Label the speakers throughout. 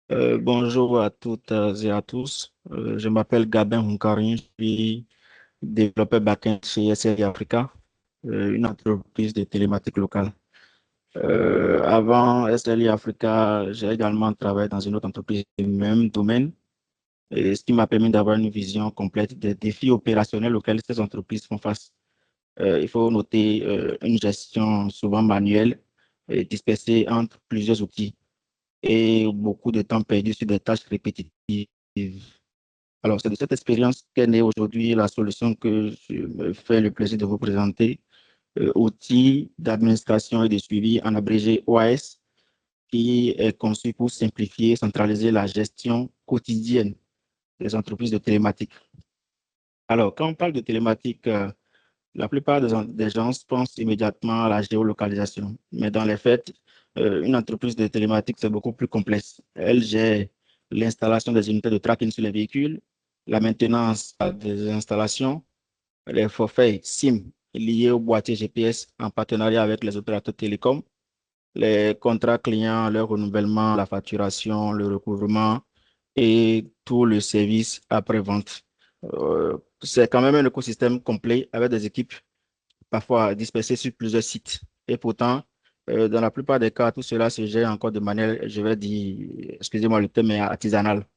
Speaker 1: Bonjour à toutes et à tous. Je m'appelle Gabin Hunkarin, je suis développeur backend chez SRI Africa, une entreprise de télématique locale. Avant SRI Africa, j'ai également travaillé dans une autre entreprise du même domaine, et ce qui m'a permis d'avoir une vision complète des défis opérationnels auxquels ces entreprises font face. Il faut noter une gestion souvent manuelle et dispersée entre plusieurs outils et beaucoup de temps perdu sur des tâches répétitives. Alors, c'est de cette expérience qu'est née aujourd'hui la solution que je me fais le plaisir de vous présenter, outil d'administration et de suivi en abrégé OAS, qui est conçu pour simplifier et centraliser la gestion quotidienne des entreprises de télématique. Alors, quand on parle de télématique, la plupart des gens pensent immédiatement à la géolocalisation, mais dans les faits, une entreprise de télématique, c'est beaucoup plus complexe. Elle gère l'installation des unités de tracking sur les véhicules, la maintenance des installations, les forfaits SIM liés au boîtier GPS en partenariat avec les opérateurs télécoms, les contrats clients, leur renouvellement, la facturation, le recouvrement et tout le service après-vente. C'est quand même un écosystème complet avec des équipes parfois dispersés sur plusieurs sites. Et pourtant, dans la plupart des cas, tout cela se gère encore de manière, je vais dire, excusez-moi le terme, mais artisanale.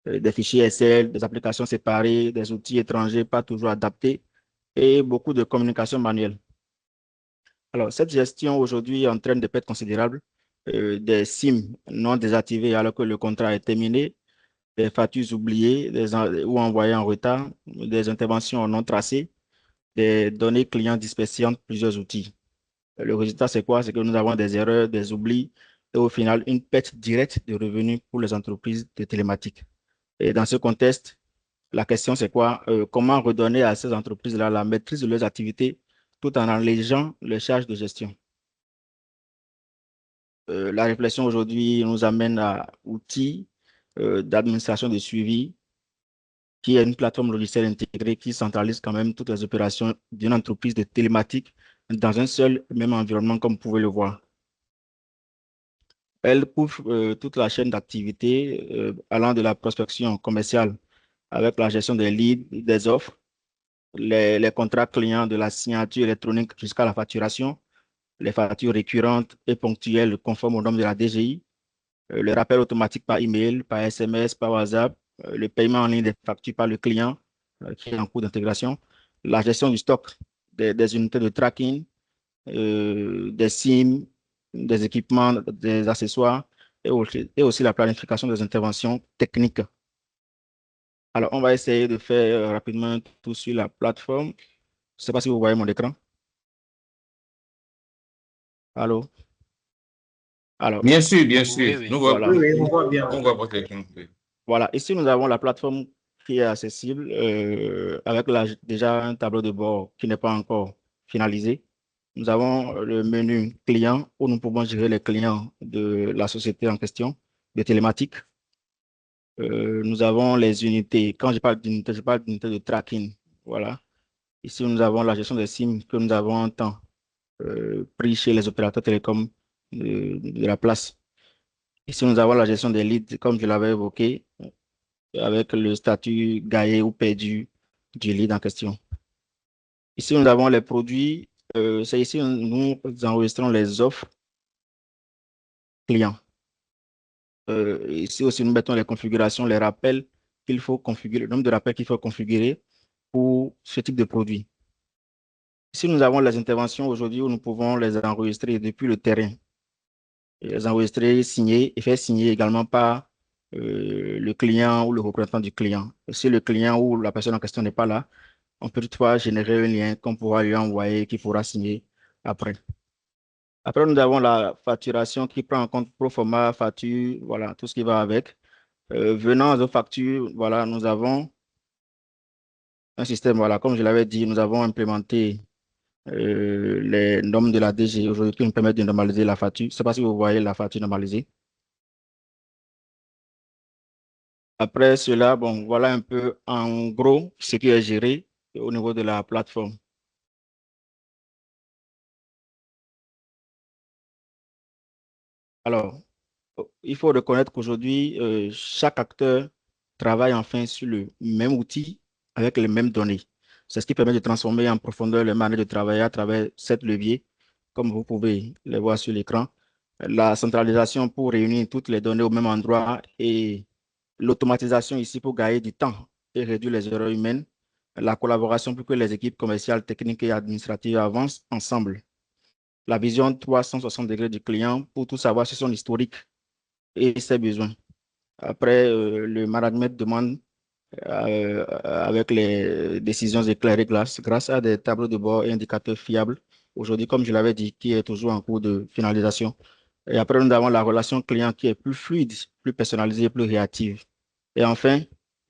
Speaker 1: Des fichiers Excel, des applications séparées, des outils étrangers pas toujours adaptés et beaucoup de communication manuelle. Alors, cette gestion aujourd'hui entraîne des pertes considérables, des SIM non désactivés alors que le contrat est terminé, des factures oubliées ou envoyées en retard, des interventions non tracées, des données clients dispersées entre plusieurs outils. Le résultat, c'est quoi? C'est que nous avons des erreurs, des oublis et au final, une perte directe de revenus pour les entreprises de télématique. Et dans ce contexte, la question, c'est quoi? Comment redonner à ces entreprises-là la maîtrise de leurs activités tout en allégeant les charges de gestion? La réflexion aujourd'hui nous amène à outils d'administration de suivi, qui est une plateforme logicielle intégrée qui centralise quand même toutes les opérations d'une entreprise de télématique dans un seul et même environnement, comme vous pouvez le voir. Elle couvre toute la chaîne d'activité allant de la prospection commerciale avec la gestion des leads, des offres, les contrats clients, de la signature électronique jusqu'à la facturation, les factures récurrentes et ponctuelles conformes aux normes de la DGI, le rappel automatique par email, par SMS, par WhatsApp, le paiement en ligne des factures par le client qui est en cours d'intégration, la gestion du stock des unités de tracking, des SIM, des équipements, des accessoires et aussi la planification des interventions techniques. Alors, on va essayer de faire rapidement tout sur la plateforme. Je ne sais pas si vous voyez mon écran. Allô? Alors,
Speaker 2: Bien
Speaker 3: Oui,
Speaker 2: sûr.
Speaker 3: oui.
Speaker 2: Oui,
Speaker 1: voilà.
Speaker 2: oui, on voit votre écran. Oui.
Speaker 1: Voilà. Ici, nous avons la plateforme qui est accessible avec déjà un tableau de bord qui n'est pas encore finalisé. Nous avons le menu client où nous pouvons gérer les clients de la société en question de télématique. Nous avons les unités. Quand je parle d'unités, je parle d'unités de tracking. Voilà. Ici, nous avons la gestion des SIM que nous avons un temps pris chez les opérateurs télécoms de la place. Ici, nous avons la gestion des leads, comme je l'avais évoqué, avec le statut gaillé ou perdu du lead en question. Ici, nous avons les produits. C'est ici où nous enregistrons les offres clients. Ici aussi, nous mettons les configurations, les rappels qu'il faut configurer, le nombre de rappels qu'il faut configurer pour ce type de produit. Ici, nous avons les interventions aujourd'hui où nous pouvons les enregistrer depuis le terrain. Et les enregistrer, signer et faire signer également par le client ou le représentant du client. Et si le client ou la personne en question n'est pas là, on peut toutefois générer un lien qu'on pourra lui envoyer, qui pourra signer après. Après, nous avons la facturation qui prend en compte pro forma, facture, voilà, tout ce qui va avec. Venant aux factures, voilà, nous avons un système, voilà, comme je l'avais dit, nous avons implémenté les normes de la DG aujourd'hui qui nous permettent de normaliser la facture. Je ne sais pas si vous voyez la facture normalisée. Après cela, bon, voilà un peu en gros ce qui est géré au niveau de la plateforme. Alors, il faut reconnaître qu'aujourd'hui, chaque acteur travaille enfin sur le même outil avec les mêmes données. C'est ce qui permet de transformer en profondeur les manières de travailler à travers 7 leviers, comme vous pouvez les voir sur l'écran. La centralisation pour réunir toutes les données au même endroit et l'automatisation ici pour gagner du temps et réduire les erreurs humaines. La collaboration pour que les équipes commerciales, techniques et administratives avancent ensemble. La vision 360 degrés du client pour tout savoir sur son historique et ses besoins. Après, le management demande avec les décisions éclairées grâce à des tableaux de bord et indicateurs fiables. Aujourd'hui, comme je l'avais dit, qui est toujours en cours de finalisation. Et après, nous avons la relation client qui est plus fluide, plus personnalisée, plus réactive. Et enfin,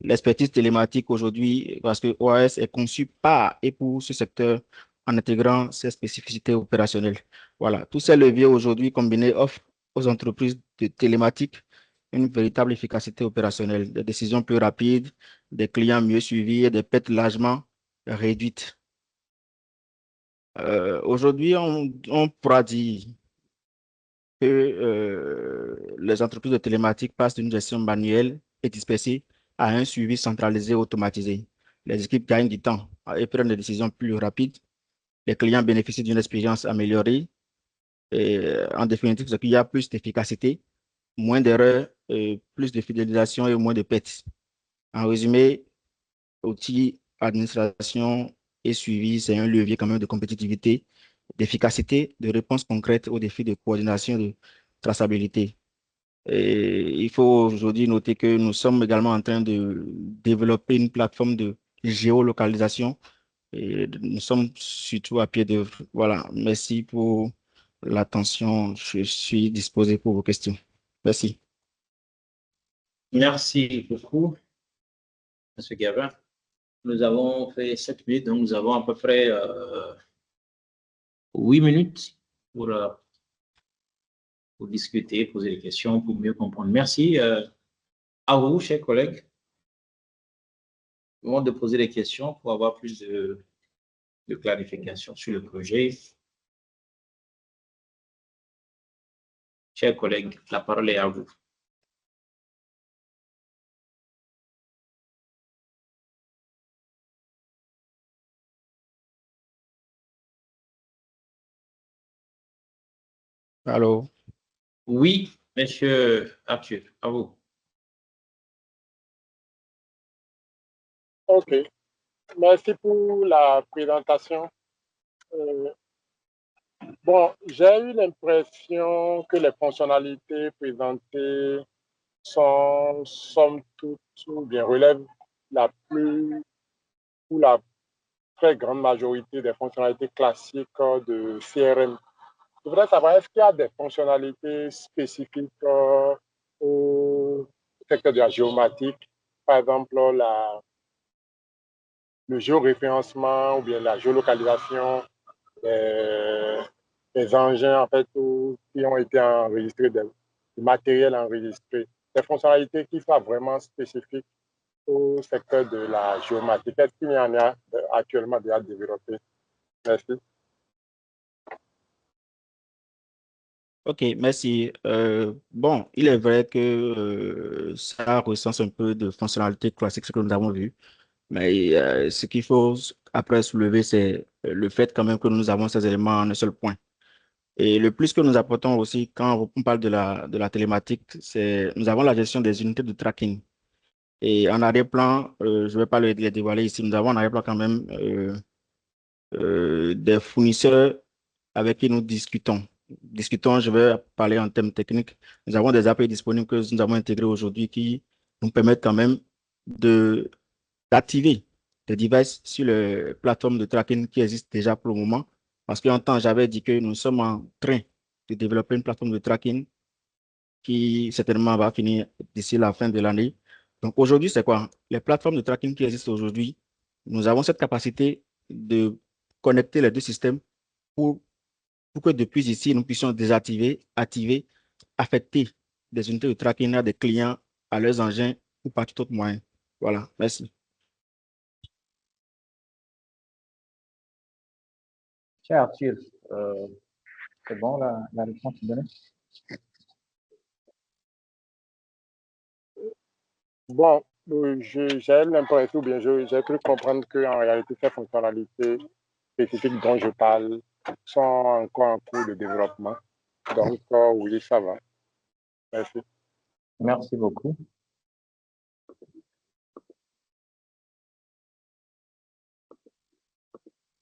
Speaker 1: l'expertise télématique aujourd'hui, parce que OAS est conçu par et pour ce secteur en intégrant ses spécificités opérationnelles. Voilà, tous ces leviers aujourd'hui combinés offrent aux entreprises de télématique une véritable efficacité opérationnelle, des décisions plus rapides, des clients mieux suivis et des pertes largement réduites. Aujourd'hui, on pourra dire que les entreprises de télématique passent d'une gestion manuelle et dispersée à un suivi centralisé automatisé. Les équipes gagnent du temps et prennent des décisions plus rapides. Les clients bénéficient d'une expérience améliorée. Et en définitive, c'est qu'il y a plus d'efficacité, moins d'erreurs, plus de fidélisation et moins de pertes. En résumé, outils, administration et suivi, c'est un levier quand même de compétitivité, d'efficacité, de réponse concrète aux défis de coordination, de traçabilité. Et il faut aujourd'hui noter que nous sommes également en train de développer une plateforme de géolocalisation et nous sommes surtout à pied d'œuvre. Voilà, merci pour l'attention. Je suis disposé pour vos questions. Merci.
Speaker 3: Merci beaucoup, M. Gavin. Nous avons fait 7 minutes, donc nous avons à peu près 8 minutes pour discuter, poser des questions, pour mieux comprendre. Merci à vous, chers collègues, de poser des questions pour avoir plus de clarification sur le projet. Chers collègues, la parole est à vous.
Speaker 1: Allô?
Speaker 3: Oui, monsieur Arthur, à vous.
Speaker 4: OK. Merci pour la présentation. Bon, j'ai eu l'impression que les fonctionnalités présentées sont, somme toute, ou bien relèvent la plus ou la très grande majorité des fonctionnalités classiques de CRM. Je voudrais savoir, est-ce qu'il y a des fonctionnalités spécifiques au secteur de la géomatique, par exemple le géoréférencement ou bien la géolocalisation des engins en fait, qui ont été enregistrés, du matériel enregistré, des fonctionnalités qui sont vraiment spécifiques au secteur de la géomatique. Est-ce qu'il y en a actuellement déjà développé? Merci.
Speaker 1: Ok, merci. Bon, il est vrai que ça recense un peu de fonctionnalités classiques, ce que nous avons vu, mais ce qu'il faut après soulever, c'est le fait quand même que nous avons ces éléments en un seul point. Et le plus que nous apportons aussi quand on parle de la télématique, c'est nous avons la gestion des unités de tracking. Et en arrière-plan, je ne vais pas les dévoiler ici, nous avons en arrière-plan quand même des fournisseurs avec qui nous discutons. Je vais parler en termes techniques. Nous avons des API disponibles que nous avons intégrés aujourd'hui qui nous permettent quand même d'activer des devices sur les plateformes de tracking qui existent déjà pour le moment. Parce qu'en temps, j'avais dit que nous sommes en train de développer une plateforme de tracking qui certainement va finir d'ici la fin de l'année. Donc aujourd'hui, c'est quoi? Les plateformes de tracking qui existent aujourd'hui, nous avons cette capacité de connecter les deux systèmes pour, pour que depuis ici, nous puissions désactiver, activer, affecter des unités de tracking à des clients, à leurs engins ou par tout autre moyen. Voilà, merci.
Speaker 5: Cher Arthur, c'est bon la réponse est donnée?
Speaker 4: Bon, j'ai l'impression, ou bien j'ai cru comprendre qu'en réalité, ces fonctionnalités spécifiques dont je parle sont encore en cours de développement. Donc, oui, ça va. Merci.
Speaker 3: Merci beaucoup.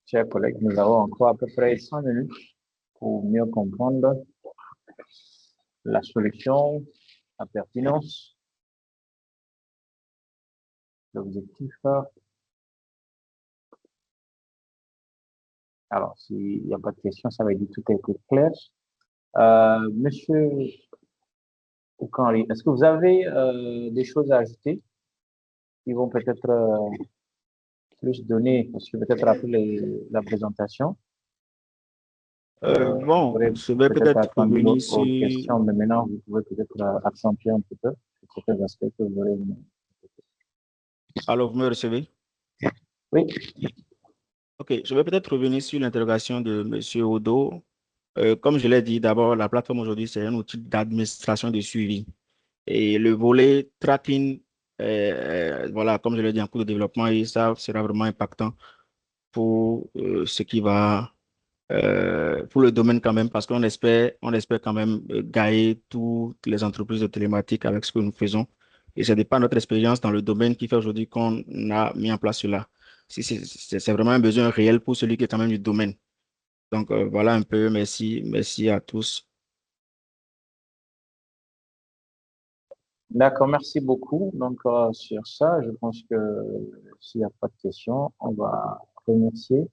Speaker 3: Chers collègues, nous avons encore à peu près 100 minutes pour mieux comprendre la solution, la pertinence, l'objectif. Alors, s'il n'y a pas de questions, ça veut dire que tout est clair. Monsieur Okanri, est-ce que vous avez des choses à ajouter qui vont peut-être plus donner, parce que peut-être après la présentation,
Speaker 1: Bon, je vais
Speaker 3: peut-être
Speaker 1: peut-être
Speaker 3: attendre
Speaker 1: revenir
Speaker 3: aux questions,
Speaker 1: sur...
Speaker 3: mais maintenant, vous pouvez peut-être accentuer un petit peu certains aspects que vous aurez.
Speaker 1: Alors, vous me recevez?
Speaker 3: Oui,
Speaker 1: OK, je vais peut-être revenir sur l'interrogation de M. Odo. Comme je l'ai dit, d'abord, la plateforme aujourd'hui, c'est un outil d'administration de suivi. Et le volet tracking, voilà, comme je l'ai dit, en cours de développement, et ça sera vraiment impactant pour ce qui va, pour le domaine quand même, parce on espère quand même gagner toutes les entreprises de télématique avec ce que nous faisons. Et ce n'est pas notre expérience dans le domaine qui fait aujourd'hui qu'on a mis en place cela. Si c'est vraiment un besoin réel pour celui qui est quand même du domaine. Donc voilà un peu, merci à tous.
Speaker 3: d'accord, merci beaucoup. Donc, sur ça, je pense que s'il n'y a pas de questions, on va remercier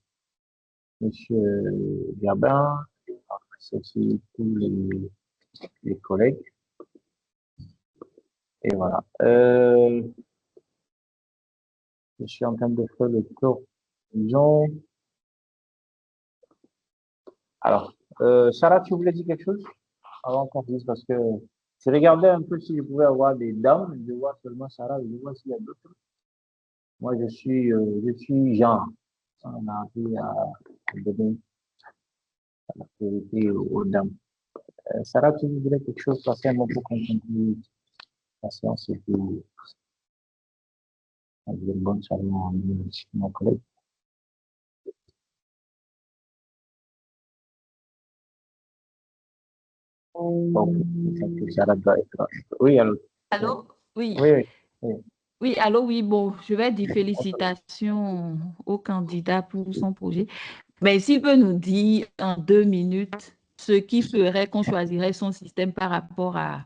Speaker 3: Monsieur Gabin, ainsi que tous les collègues. Et voilà. Je suis en train de faire le tour. Disons. Alors, Sarah, tu voulais dire quelque chose avant qu'on dise parce que je regardais un peu si je pouvais avoir des dames. Je vois seulement Sarah, je vois s'il y a d'autres. Moi, je suis Jean. On a appris à donner la priorité aux dames. Sarah, tu voulais quelque chose, passer un mot pour qu'on continue la séance et puis on dit une bonne soirée à mon collègue. Ok, Sarah doit être. Oui, alors.
Speaker 5: Allô? Oui.
Speaker 3: Oui, oui, oui.
Speaker 5: Oui, allô, oui, bon, je vais dire félicitations au candidat pour son projet. Mais s'il peut nous dire en 2 minutes ce qui ferait qu'on choisirait son système par rapport à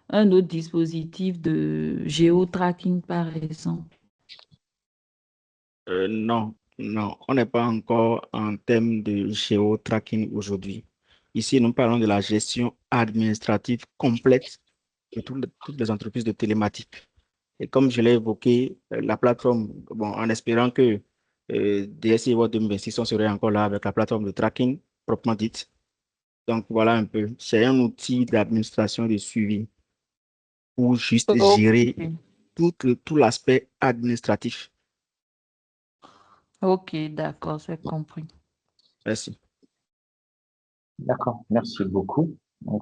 Speaker 5: un autre dispositif de géotracking, par exemple.
Speaker 1: Non, non, on n'est pas encore en termes de géotracking aujourd'hui. Ici, nous parlons de la gestion administrative complète de toutes les entreprises de télématique. Et comme je l'ai évoqué, la plateforme, bon, en espérant que DSI World 2026, on serait encore là avec la plateforme de tracking proprement dite. Donc voilà un peu. C'est un outil d'administration et de suivi pour juste gérer tout l'aspect administratif.
Speaker 5: Ok, d'accord, c'est compris.
Speaker 1: Merci.
Speaker 3: D'accord, merci beaucoup.